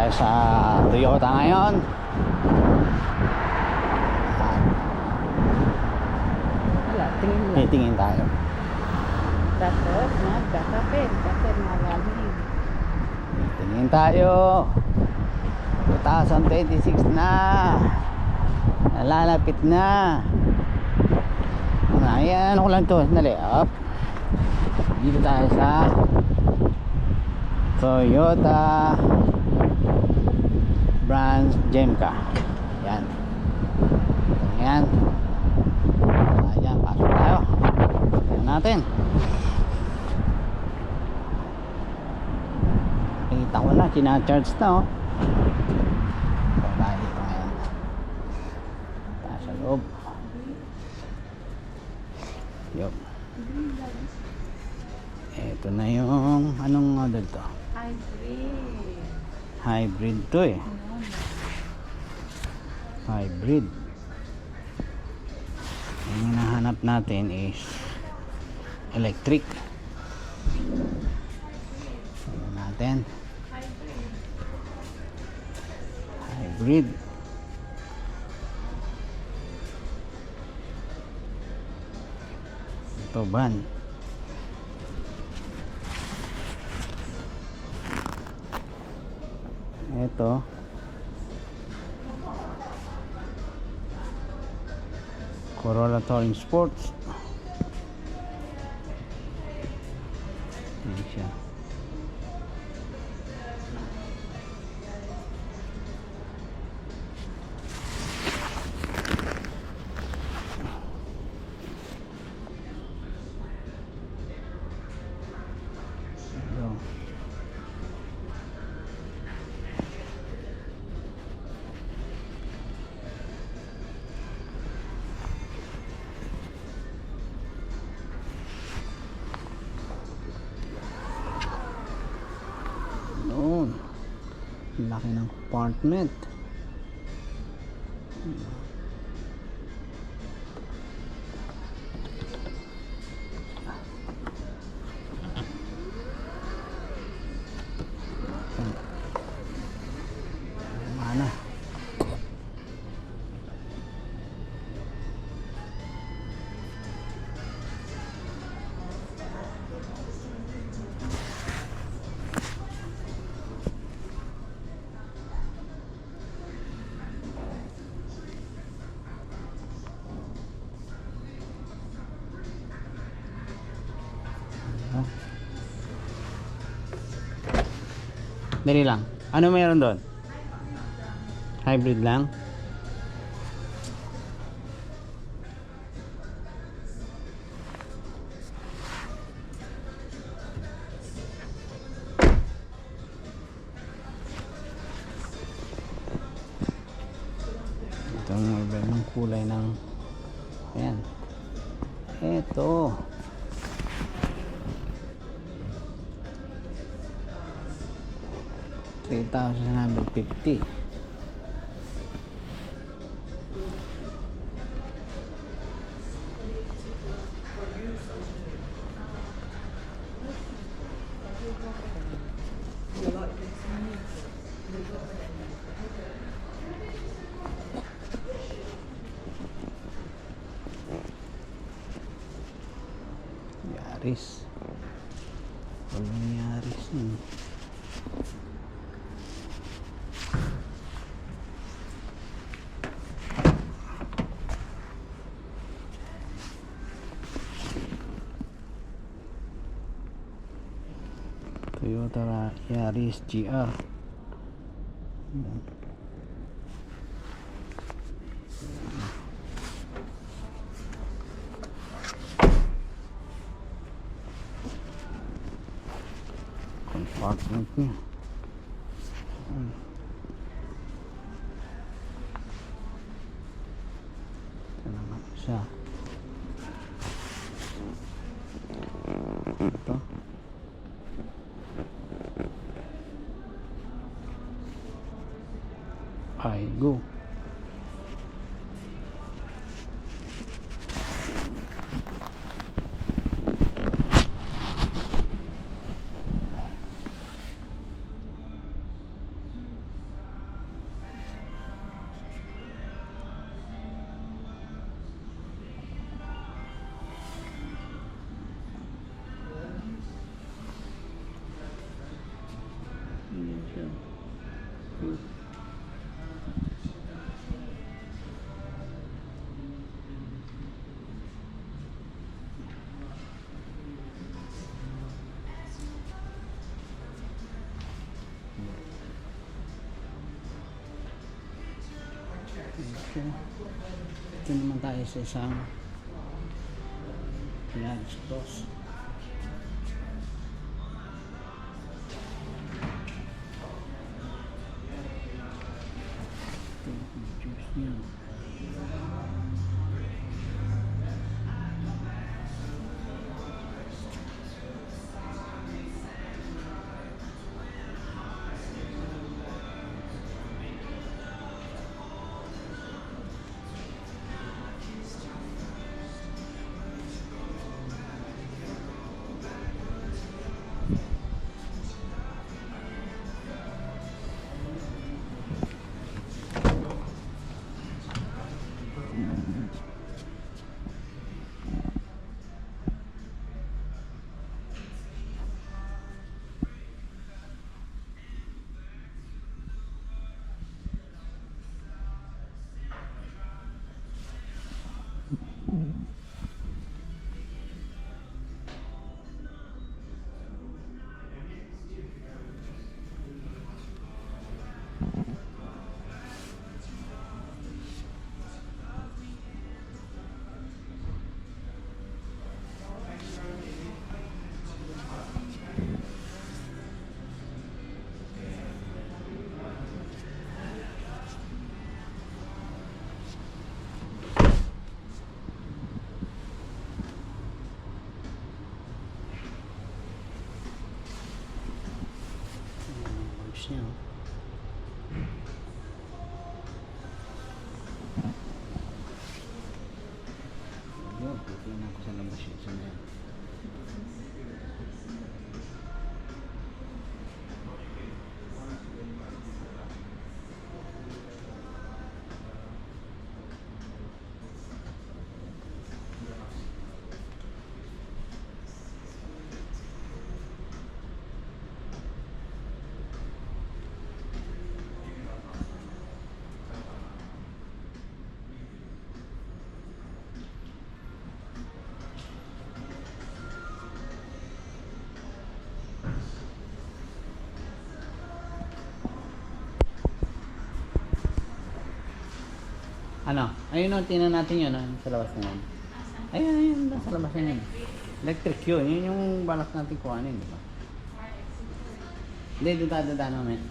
tayo sa Toyota ngayon. Wala, tingin lang. Titingin tayo. Tapos, magkakapit. Kasi malamig. Titingin tayo. 2026 na. Nalalapit na. Ayan, ano ko lang to. Dali, up. Dito tayo sa Toyota Branch Gemca. Yan. Ayan. Ayan, pasok tayo. Ayan natin. Nakikita ko na, sinacharge na oh. So, tayo dito ngayon. Tayo sa loob. Yup. Ito na yung anong model to? Hybrid. Hybrid to eh. Hybrid. Yung hinahanap natin is electric. Tingnan natin. Hybrid. Ito van. Ito Corolla Touring Sports. Ayan siya. Ito. Noon. Laki ng compartment. Mana? Dali lang. Ano mayroon doon? Hybrid lang? Ito ang iba ng kulay ng ayan. Ito. $3,950. Yaris. Walang Yaris yun. Toyota Yaris GR. Compartment niya. Ito naman siya. Ito. Ay, go. Okay. Ito naman tayo sa isang Pilates Cross. Ito yung pictures niya. Niya. Yun, titignan ko sa labas yun. Saan yan? Ano? Ayun o, tingnan natin yun. Sa labas na yun. Ayun, ayun. Sa labas na yun. Electric yun. Yun yung balak natin kuhanin, di ba? Hindi, doon tayo dadaan namin.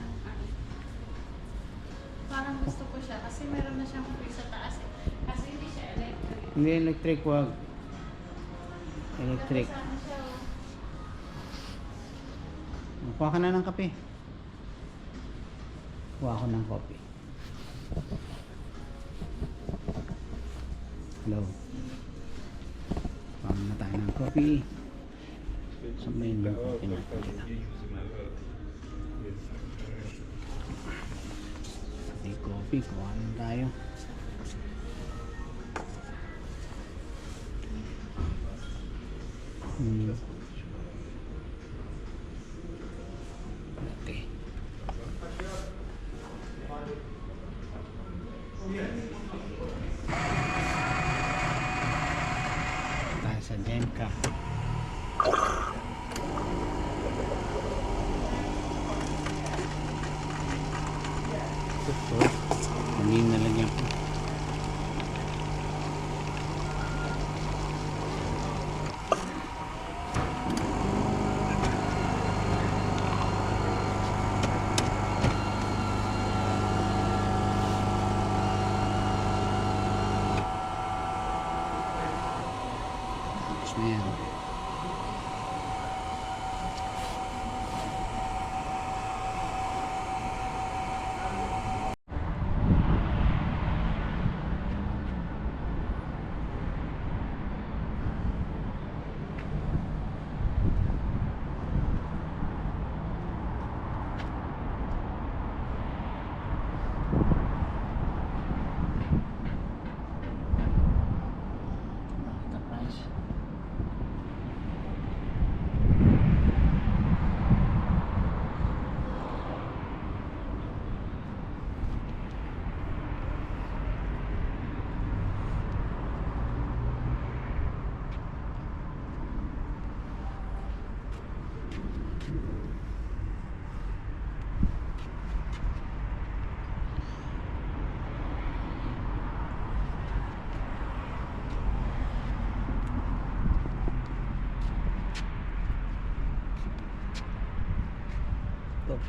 Parang gusto ko siya kasi meron na siyang free sa taas eh. Kasi hindi siya electric. Hindi electric, wag. Electric. Sana siya Kuha ka na ng kape. Kuha ako ng kopi. Hello. Kuha na tayo ng kopi. Sabayin yung kopi natin. May kopi, kuha na tayo. Okay. Tayo sa Jenka. Ito. Kanina na lang yan. Tapos na yan. Bakit ang price?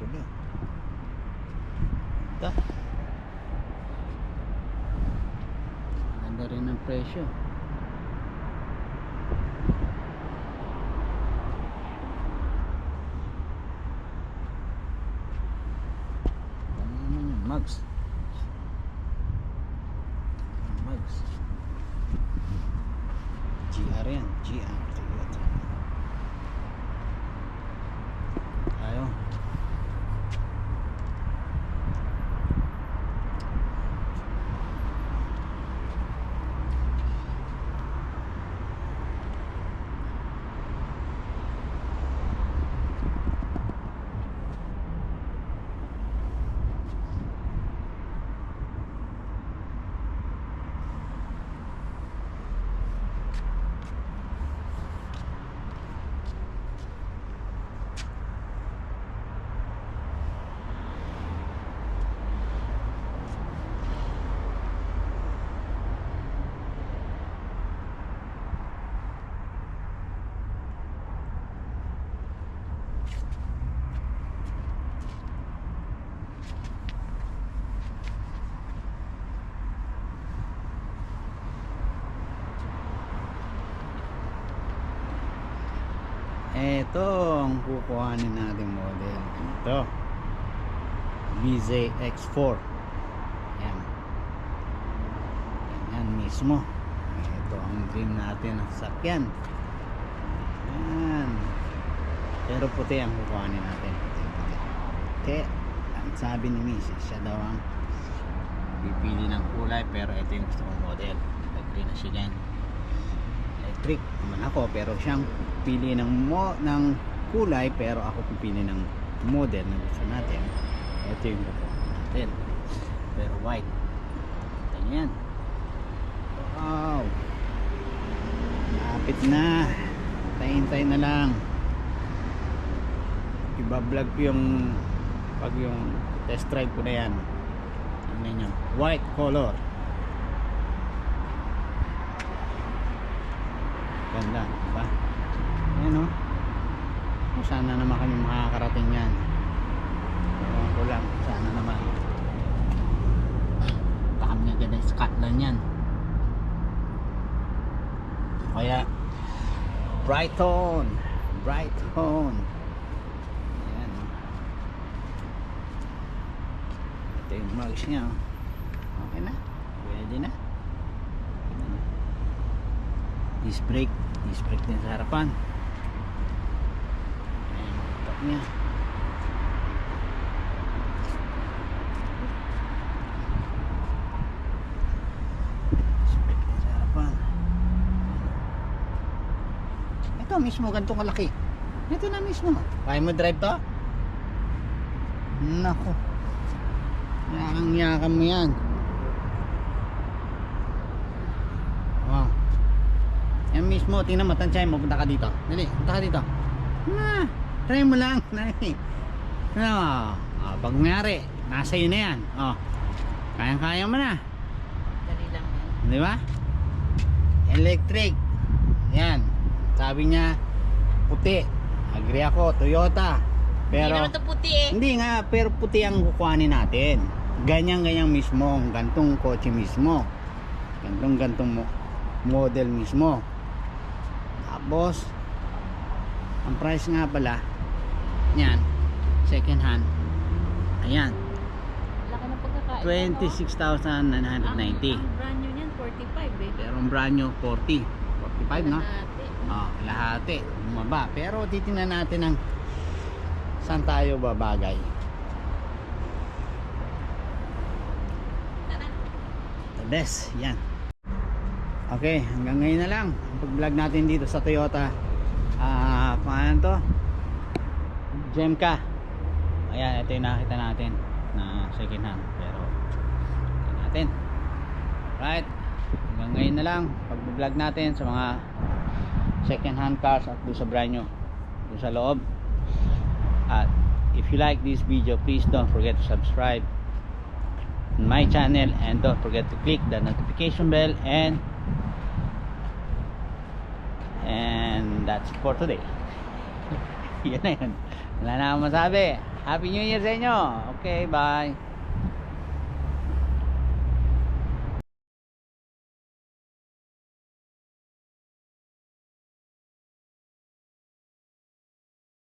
Sulo. Ito. Maganda rin ang presyo. Ano naman yun? Mugs. Mugs. GR yan. GR. Tayo. Ito ang kukuhanin natin model. Ito BZX4. Yan. Yan mismo. Ito ang dream natin ng sasakyan. Yan. Pero puti ang kukuhanin natin. Puti. Ang sabi ni Mrs. siya daw ang pipili ng kulay, pero ito yung gusto kong model. Agree na siya dyan. Electric naman ako, pero siyang pili ng kulay, pero ako pipili ng model na gusto natin. Ito yung gusto natin, pero white. Ganyan. Wow, lapit na. Tayin-tayin na lang. Iba-vlog ko yung pag yung test drive ko na yan. Tingnan nyo, white color. Ganda, diba? Ayan o. Sana naman kami makakarating yan. Ewan ko lang, sana naman. Baka kami agad ng Scotland yan. Kaya Brighton. Brighton. Ayan o. Ito yung mugs niya o. Okay na. Pwede na. Disc brake din sa harapan. Ayan ang top niya. Disc brake din sa harapan. Ito mismo, ganitong kalaki. Ito na mismo. Kaya mo drive to? Nako, yakang mo yan. Wow. Yan mismo, tingnan mo, tansyahin mo, punta ka dito. Dali, punta ka dito. Try mo lang. Dali. Pag nangyari, nasa iyo na yan. Kayang-kaya mo na. Dali lang yan. Di ba? Electric. Yan. Sabi niya, puti. Agree ako, Toyota. Pero, hindi naman ito puti eh. hindi nga, pero puti ang kukuhanin natin. Ganyan-ganyan mismo, gantong kotse mismo. Gantong model mismo. Tapos ang price nga pala yan, second hand, ayan, Laki ng pagkakain. 26,990. Ang brand new niyan, 45 eh. Pero ang brand new 40, 45 no? Kalahati. Lahati bumaba. Pero titingnan natin ang saan tayo babagay. Tara. The best, yan. Okay, hanggang ngayon na lang ang pag-vlog natin dito sa Toyota. Paano to? Gemka. Ayan, ito yung nakita natin na second hand. Pero ito natin. Right, hanggang ngayon na lang pag-vlog natin sa mga second hand cars at doon sa brand new, doon sa loob. At if you like this video, please don't forget to subscribe on my channel, and don't forget to click the notification bell, and that's it for today. Yan na yun, wala na akong masabi. Happy New Year sa inyo. Okay, bye.